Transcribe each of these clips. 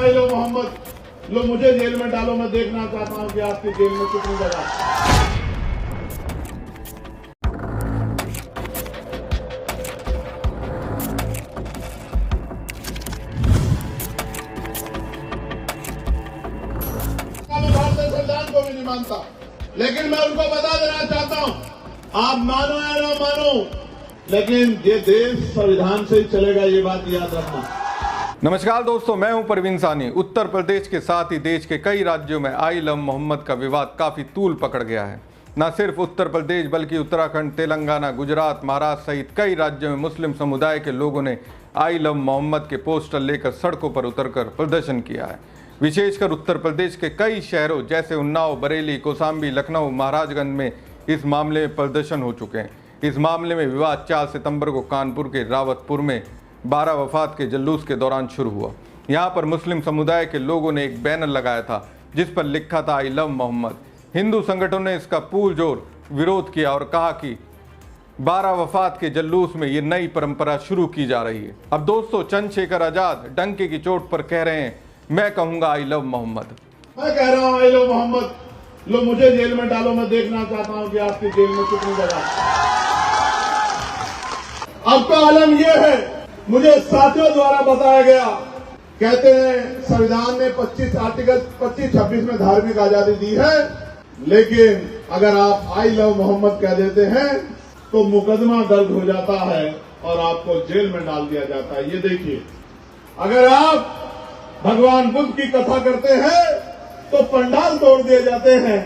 आई लो मोहम्मद, लो मुझे जेल में डालो, मैं देखना चाहता हूं कि आपकी जेल में कितनी जगह। भारतीय संविधान को भी नहीं मानता, लेकिन मैं उनको बता देना चाहता हूं, आप मानो या ना मानो, लेकिन ये देश संविधान से ही चलेगा, ये बात याद रखना। नमस्कार दोस्तों, मैं हूं परवीन सानी। उत्तर प्रदेश के साथ ही देश के कई राज्यों में आई लव मोहम्मद का विवाद काफी तूल पकड़ गया है। न सिर्फ उत्तर प्रदेश बल्कि उत्तराखंड, तेलंगाना, गुजरात, महाराष्ट्र सहित कई राज्यों में मुस्लिम समुदाय के लोगों ने आई लव मोहम्मद के पोस्टर लेकर सड़कों पर उतरकर प्रदर्शन किया है। विशेषकर उत्तर प्रदेश के कई शहरों जैसे उन्नाव, बरेली, कौशाम्बी, लखनऊ, महाराजगंज में इस मामले में प्रदर्शन हो चुके हैं। इस मामले में विवाद 4 सितंबर को कानपुर के रावतपुर में 12 वफात के जुलूस के दौरान शुरू हुआ। यहाँ पर मुस्लिम समुदाय के लोगों ने एक बैनर लगाया था जिस पर लिखा था आई लव मोहम्मद। हिंदू संगठनों ने इसका पुरजोर विरोध किया और कहा कि 12 वफात के जुलूस में ये नई परंपरा शुरू की जा रही है। अब दोस्तों, चंद्रशेखर आजाद डंके की चोट पर कह रहे हैं, मैं कहूंगा आई लव मोहम्मद। मैं कह रहा हूं आई लव मोहम्मद, लो मुझे जेल में डालो, मैं देखना चाहता हूं कि आपकी जेल में कितनी जगह। अब का आलम यह है, मुझे साथियों द्वारा बताया गया, कहते हैं संविधान ने 25-26 में धार्मिक आजादी दी है, लेकिन अगर आप आई लव मोहम्मद कह देते हैं तो मुकदमा दर्ज हो जाता है और आपको जेल में डाल दिया जाता है। ये देखिए, अगर आप भगवान बुद्ध की कथा करते हैं तो पंडाल तोड़ दिए जाते हैं,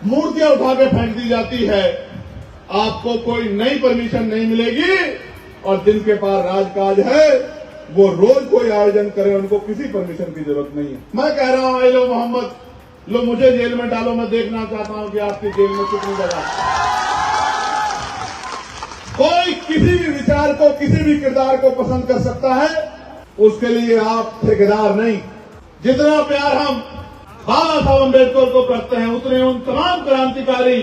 मूर्तियां उठा के फेंक दी जाती है, आपको कोई नई परमिशन नहीं मिलेगी। और जिनके पास राजकाज है वो रोज कोई आयोजन करे, उनको किसी परमिशन की जरूरत नहीं है। मैं कह रहा हूं आई लो मोहम्मद, लो मुझे जेल में डालो, मैं देखना चाहता हूं कि आपकी जेल में कितनी जगह। कोई किसी भी विचार को, किसी भी किरदार को पसंद कर सकता है, उसके लिए आप ठेकेदार नहीं। जितना प्यार हम बाबा साहब अम्बेडकर को करते हैं, उतने उन तमाम क्रांतिकारी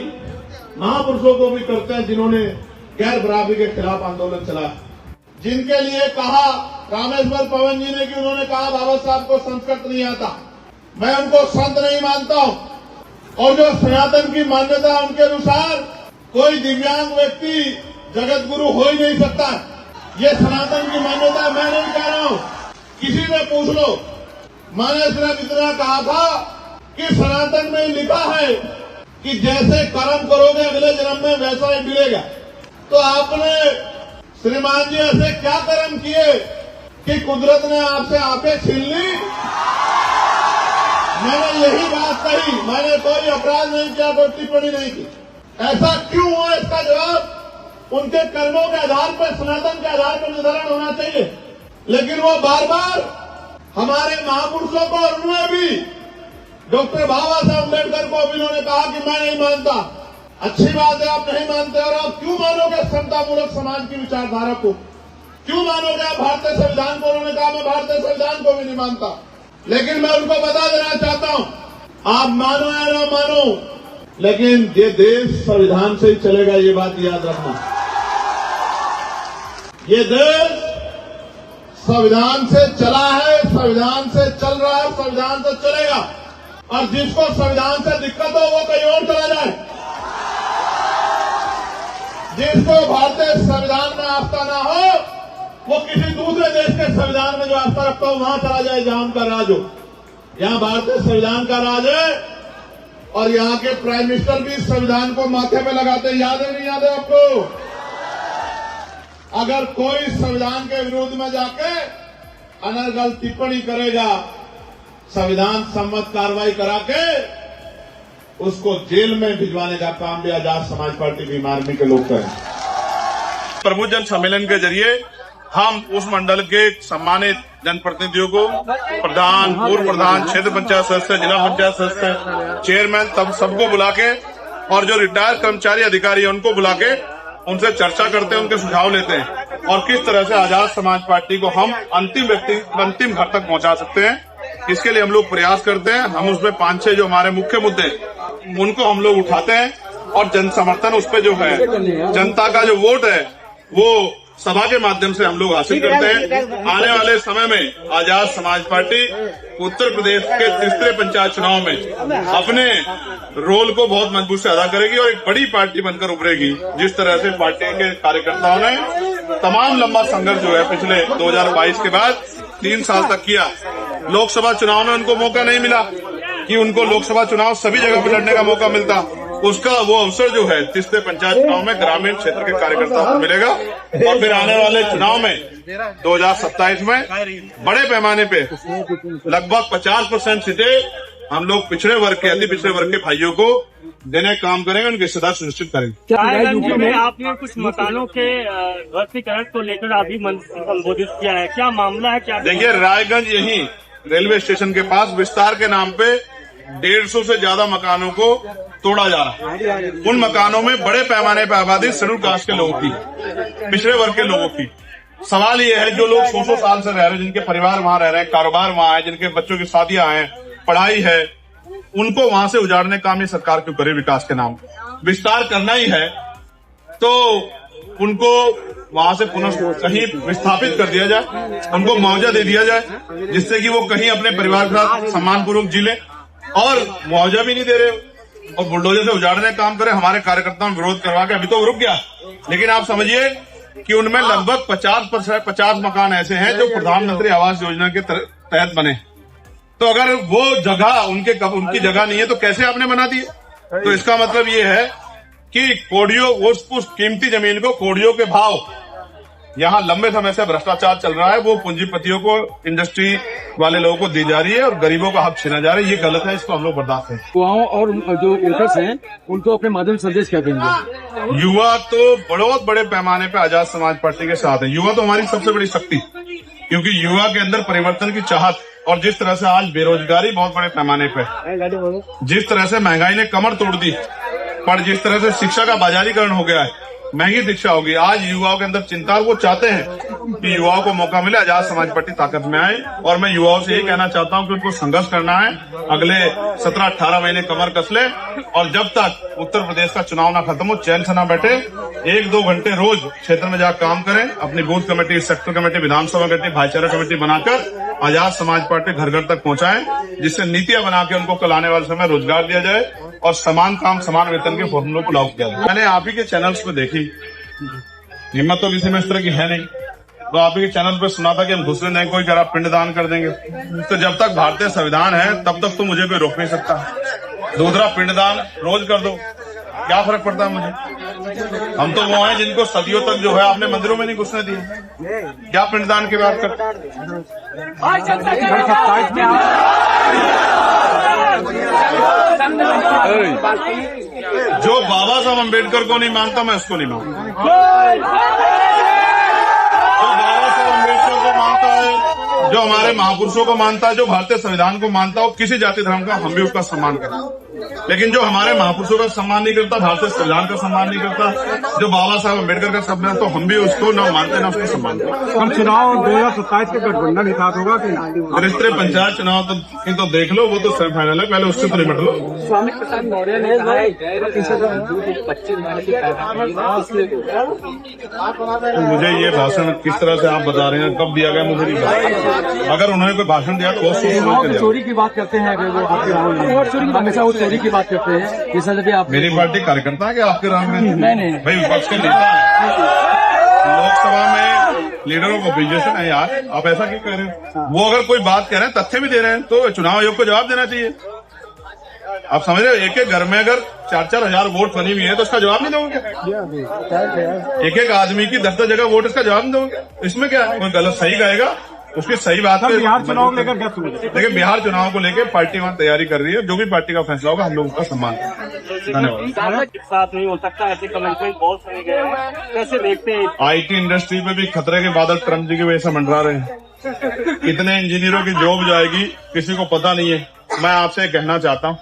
महापुरुषों को भी करते हैं जिन्होंने गैर बराबरी के खिलाफ आंदोलन चलाया। जिनके लिए कहा रामेश्वर पवन जी ने कि उन्होंने कहा बाबा साहब को संस्कृत नहीं आता, मैं उनको संत नहीं मानता हूं। और जो सनातन की मान्यता, उनके अनुसार कोई दिव्यांग व्यक्ति जगत गुरु हो ही नहीं सकता। ये सनातन की मान्यता मैं नहीं कह रहा हूं, किसी से पूछ लो। मैंने सिर्फ इतना कहा था कि सनातन में लिखा है कि जैसे कर्म करोगे अगले जन्म में वैसा ही मिलेगा। तो आपने श्रीमान जी ऐसे क्या कर्म किए कि कुदरत ने आपसे आंखें छीन ली? मैंने यही बात कही, मैंने कोई अपराध नहीं किया, कोई टिप्पणी नहीं की। ऐसा क्यों हुआ, इसका जवाब उनके कर्मों के आधार पर, सनातन के आधार पर निर्धारण होना चाहिए। लेकिन वो बार बार हमारे महापुरुषों को, और उन्होंने भी डॉक्टर बाबा साहब अम्बेडकर को भी उन्होंने कहा कि मैं नहीं मानता। अच्छी बात है, आप नहीं मानते, और आप क्यों मानोगे समतामूलक समाज की विचारधारा को? क्यों मानोगे आप भारतीय संविधान को? उन्होंने कहा मैं भारतीय संविधान को भी नहीं मानता, लेकिन मैं उनको बता देना चाहता हूं, आप मानो या ना मानो, लेकिन ये देश संविधान से ही चलेगा, ये बात याद रखना। ये देश संविधान से चला है, संविधान से चल रहा है, संविधान से चलेगा। और जिसको संविधान से दिक्कत हो वो कहीं और चला जाए। जिसको भारतीय संविधान में आस्था ना हो वो किसी दूसरे देश के संविधान में जो आस्था रखता हो वहां चला जाए जहां उनका राज हो। यहां भारतीय संविधान का राज है और यहां के प्राइम मिनिस्टर भी संविधान को माथे पे लगाते हैं। याद है नहीं याद है आपको? अगर कोई संविधान के विरोध में जाके अनर्गल टिप्पणी करेगा, संविधान सम्मत कार्रवाई करा के उसको जेल में भिजवाने का काम भी आजाद समाज पार्टी भीम आर्मी के लोग करें। प्रबुद्ध जन सम्मेलन के जरिए हम उस मंडल के सम्मानित जनप्रतिनिधियों को, प्रधान, पूर्व प्रधान, क्षेत्र पंचायत सदस्य, जिला पंचायत सदस्य, चेयरमैन, तब सबको बुला के, और जो रिटायर्ड कर्मचारी अधिकारी है उनको बुला के उनसे चर्चा करते हैं, उनके सुझाव लेते हैं और किस तरह से आजाद समाज पार्टी को हम अंतिम घर तक पहुंचा सकते हैं, इसके लिए हम लोग प्रयास करते हैं। हम उसमें 5-6 जो हमारे मुख्य मुद्दे उनको हम लोग उठाते हैं और जन समर्थन उस पर जो है, जनता का जो वोट है वो सभा के माध्यम से हम लोग हासिल करते हैं। आने वाले समय में आजाद समाज पार्टी उत्तर प्रदेश के तीसरे पंचायत चुनाव में अपने रोल को बहुत मजबूत से अदा करेगी और एक बड़ी पार्टी बनकर उभरेगी। जिस तरह से पार्टी के कार्यकर्ताओं ने तमाम लंबा संघर्ष जो है पिछले 2022 के बाद 3 साल तक किया, लोकसभा चुनाव में उनको मौका नहीं मिला कि उनको लोकसभा चुनाव सभी जगह पर लड़ने का मौका मिलता, उसका वो अवसर जो है तीसरे पंचायत चुनाव में ग्रामीण क्षेत्र के कार्यकर्ताओं को मिलेगा। और फिर आने वाले चुनाव में 2027 में बड़े पैमाने पे लगभग 50% सीटें हम लोग पिछड़े वर्ग के, अति पिछड़े वर्ग के भाइयों को देने का काम करेंगे, उनकी हिस्सेदार सुनिश्चित करेंगे। रायगंज में आपने कुछ मकानों के ध्वस्तीकरण को लेकर अभी मंत्री संबोधित किया है, क्या मामला है? क्या देखिए, रायगंज यही रेलवे स्टेशन के पास विस्तार के नाम पे 150 से ज्यादा मकानों को तोड़ा जा रहा है। उन मकानों में बड़े पैमाने पर आबादी शेड्यूल कास्ट के लोगों की, पिछड़े वर्ग के लोगों की। सवाल ये है, जो लोग 100 साल से रह रहे हैं, जिनके परिवार वहां रह रहे हैं, कारोबार वहां है, जिनके बच्चों की शादियां हैं, पढ़ाई है, उनको वहां से उजाड़ने काम ये सरकार क्यों करे? विकास के नाम विस्तार करना ही है तो उनको वहां से पुनः कहीं विस्थापित कर दिया जाए, उनको मुआवजा दे दिया जाए, जिससे कि वो कहीं अपने परिवार के साथ सम्मानपूर्वक जी ले। और मुआवजा भी नहीं दे रहे और बुलडोजर से उजाड़ने का काम करे। हमारे कार्यकर्ताओं ने विरोध करवा के अभी तो रुक गया, लेकिन आप समझिए कि उनमें लगभग 50 मकान ऐसे हैं जो प्रधानमंत्री आवास योजना के तहत बने। तो अगर वो जगह उनकी जगह नहीं है तो कैसे आपने बना दिए? तो इसका मतलब ये है कि कोडियों, उस कीमती जमीन को कोडियों के भाव, यहाँ लंबे समय से भ्रष्टाचार चल रहा है, वो पूंजीपतियों को, इंडस्ट्री वाले लोगों को दी जा रही है और गरीबों का हक छीना जा रहा है। ये गलत है, इसको हम लोग बर्दाश्त हैं। युवाओं और जो वोटर्स हैं उनको अपने माध्यम संदेश क्या देंगे? युवा तो बहुत बड़े पैमाने पे आजाद समाज पार्टी के साथ है। युवा तो हमारी सबसे बड़ी शक्ति, क्योंकि युवा के अंदर परिवर्तन की चाहत, और जिस तरह से आज बेरोजगारी बहुत बड़े पैमाने पे, जिस तरह से महंगाई ने कमर तोड़ दी, पर जिस तरह से शिक्षा का बाजारीकरण हो गया है, महंगी शिक्षा होगी, आज युवाओं के अंदर चिंता, वो चाहते हैं कि युवाओं को मौका मिले, आजाद समाज पार्टी ताकत में आए। और मैं युवाओं से यही कहना चाहता हूं कि उनको संघर्ष करना है, अगले 17-18 महीने कमर कस ले, और जब तक उत्तर प्रदेश का चुनाव ना खत्म हो, चैन से ना बैठे, 1-2 घंटे रोज क्षेत्र में जाकर काम करें, अपनी बूथ कमेटी, सेक्टर कमेटी, विधानसभा कमेटी, भाईचारा कमेटी बनाकर आजाद समाज पार्टी घर घर तक पहुंचाएं, जिससे नीतियां बना के उनको कल आने वाले समय रोजगार दिया जाए और समान काम समान वेतन के फॉर्मूलों को लागू किया जाए। मैंने आप ही के चैनल्स पे देखी, हिम्मत तो किसी में इस तरह की है नहीं, तो आप ही के चैनल पे सुना था कि हम दूसरे नहीं कोई करा पिंडदान कर देंगे। तो जब तक भारतीय संविधान है तब तक तो मुझे कोई रोक नहीं सकता। दूसरा पिंडदान रोज कर दो, क्या फर्क पड़ता है मुझे? हम तो वो हैं जिनको सदियों तक जो है आपने मंदिरों में नहीं घुसने दिए, क्या पिंडदान की बात करते? जो बाबा साहब अम्बेडकर को नहीं मानता, मैं उसको नहीं मानता। जो बाबा साहब अम्बेडकर को मानता है, जो हमारे महापुरुषों को मानता है, जो भारतीय संविधान को मानता है, किसी जाति धर्म का, हम भी उसका सम्मान करते हैं। लेकिन जो हमारे महापुरुषों का सम्मान नहीं करता, भारतीय संविधान का सम्मान नहीं करता, जो बाबा साहब अम्बेडकर का सम्मान, तो हम भी उसको न मानते न उसको सम्मान करते। हम चुनाव 2027 के गठबंधन के साथ होगा कि तीसरे पंचायत चुनाव तो देख लो, वो तो सेमीफाइनल है, पहले उससे तो निपट लो। स्वामी प्रसाद मौर्य ने मुझे ये भाषण किस तरह से आप बता रहे हैं, कब दिया गया, मुझे नहीं पता। अगर उन्होंने कोई भाषण दिया तो चोरी की बात करते हैं, हमेशा वो चोरी की बात करते हैं। ये सब आप मेरी पार्टी कार्यकर्ता है कि आपके राम में? नहीं भाई विपक्ष के नेता हैं, लोकसभा में लीडर ऑफ अपोजिशन है यार, आप ऐसा क्यों कह रहे हैं? वो अगर कोई बात कह रहे हैं, तथ्य भी दे रहे हैं, तो चुनाव आयोग को जवाब देना चाहिए। आप समझ रहे हो, एक घर में अगर 4-4 हजार वोट बनी हुई है तो इसका जवाब नहीं दोगे? एक आदमी की 10-10 जगह वोट, इसका जवाब नहीं दोगे? इसमें क्या है? कोई गलत सही कहेगा, उसकी सही बात है। बिहार चुनाव को लेकर क्या सोच? देखिए, बिहार चुनाव को लेकर पार्टी वहां तैयारी कर रही है, जो भी पार्टी का फैसला होगा हम लोग उसका सम्मान करेंगे। धन्यवाद। साथ नहीं हो सकता, ऐसे कमेंटमेंट बहुत सुने गए हैं, कैसे देखते हैं? IT इंडस्ट्री में भी खतरे के बादल ट्रम्प जी की वजह से मंडरा रहे हैं। कितने इंजीनियरों की जॉब जाएगी किसी को पता नहीं है। मैं आपसे कहना चाहता हूँ,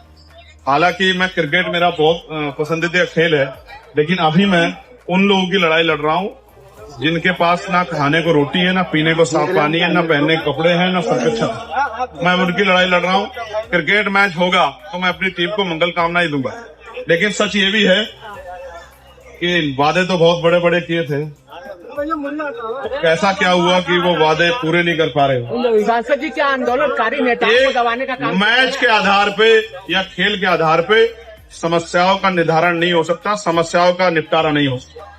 हालांकि मैं क्रिकेट मेरा बहुत पसंदीदा खेल है, लेकिन अभी मैं उन लोगों की लड़ाई लड़ रहा हूँ जिनके पास ना खाने को रोटी है, ना पीने को साफ पानी है, ना पहनने के कपड़े हैं, ना सुरक्षा। मैं उनकी लड़ाई लड़ रहा हूँ। क्रिकेट मैच होगा तो मैं अपनी टीम को मंगल कामनाएं दूंगा, लेकिन सच ये भी है कि वादे तो बहुत बड़े बड़े किए थे, कैसा क्या हुआ कि वो वादे पूरे नहीं कर पा रहे हो? सांसद जी क्या आंदोलनकारी नेताओं को दबाने का काम मैच के आधार पे या खेल के आधार पे समस्याओं का निर्धारण नहीं हो सकता, समस्याओं का निपटारा नहीं हो सकता।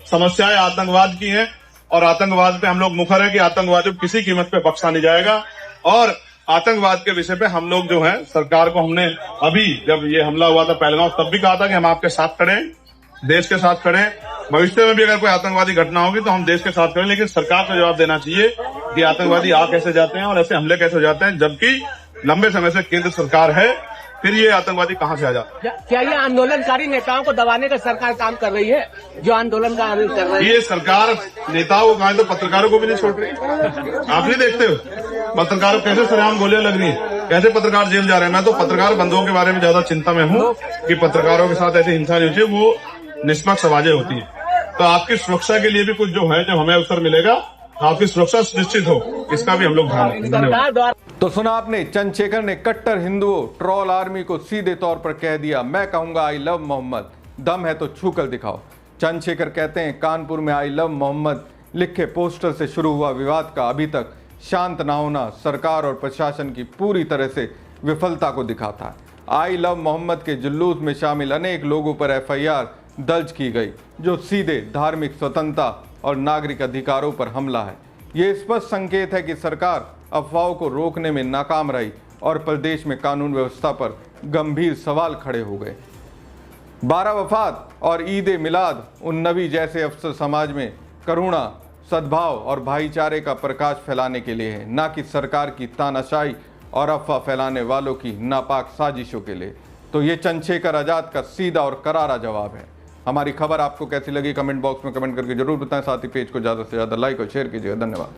समस्याएं आतंकवाद की हैं और आतंकवाद पे हम लोग मुखर है कि आतंकवाद को किसी कीमत पे बख्शा नहीं जाएगा। और आतंकवाद के विषय पे हम लोग जो है सरकार को हमने अभी जब ये हमला हुआ था पहलगांव तब भी कहा था कि हम आपके साथ खड़े हैं, देश के साथ खड़े हैं। भविष्य में भी अगर कोई आतंकवादी घटना होगी तो हम देश के साथ खड़े, लेकिन सरकार को जवाब देना चाहिए कि आतंकवादी आ कैसे जाते हैं और ऐसे हमले कैसे हो जाते हैं, जबकि लंबे समय से केंद्र सरकार है, फिर ये आतंकवादी कहाँ से आ जाते हैं? क्या ये आंदोलनकारी नेताओं को दबाने का सरकार काम कर रही है, जो आंदोलन का कर रही है? ये सरकार नेताओं को कहा तो पत्रकारों को भी नहीं छोड़ रही। आप नहीं देखते हो पत्रकारों कैसे सरेआम गोलियां लग रही है, कैसे पत्रकार जेल जा रहे हैं। मैं तो पत्रकार बंधुओं के बारे में ज्यादा चिंता में हूँ कि पत्रकारों के साथ ऐसी हिंसा नहीं होती, वो निष्पक्ष आवाजें होती है। तो आपकी सुरक्षा के लिए भी कुछ जो है, जब हमें अवसर मिलेगा आपकी सुरक्षा सुनिश्चित हो, इसका भी हम लोग ध्यान रखेंगे। धन्यवाद। तो सुना आपने, चंद्रशेखर ने कट्टर हिंदुओं ट्रोल आर्मी को सीधे तौर पर कह दिया, मैं कहूंगा आई लव मोहम्मद, दम है तो छू कर दिखाओ। चंद्रशेखर कहते हैं कानपुर में आई लव मोहम्मद लिखे पोस्टर से शुरू हुआ विवाद का अभी तक शांत ना होना सरकार और प्रशासन की पूरी तरह से विफलता को दिखाता है। आई लव मोहम्मद के जुलूस में शामिल अनेक लोगों पर FIR दर्ज की गई, जो सीधे धार्मिक स्वतंत्रता और नागरिक अधिकारों पर हमला है। ये स्पष्ट संकेत है कि सरकार अफवाहों को रोकने में नाकाम रही और प्रदेश में कानून व्यवस्था पर गंभीर सवाल खड़े हो गए। 12 वफात और ईद मिलाद उन नबी जैसे अवसर समाज में करुणा, सद्भाव और भाईचारे का प्रकाश फैलाने के लिए है, ना कि सरकार की तानाशाही और अफवाह फैलाने वालों की नापाक साजिशों के लिए। तो ये चंद्रशेखर आजाद का सीधा और करारा जवाब है। हमारी खबर आपको कैसी लगी कमेंट बॉक्स में कमेंट करके जरूर बताएं। साथ ही पेज को ज़्यादा से ज़्यादा लाइक और शेयर कीजिएगा। धन्यवाद।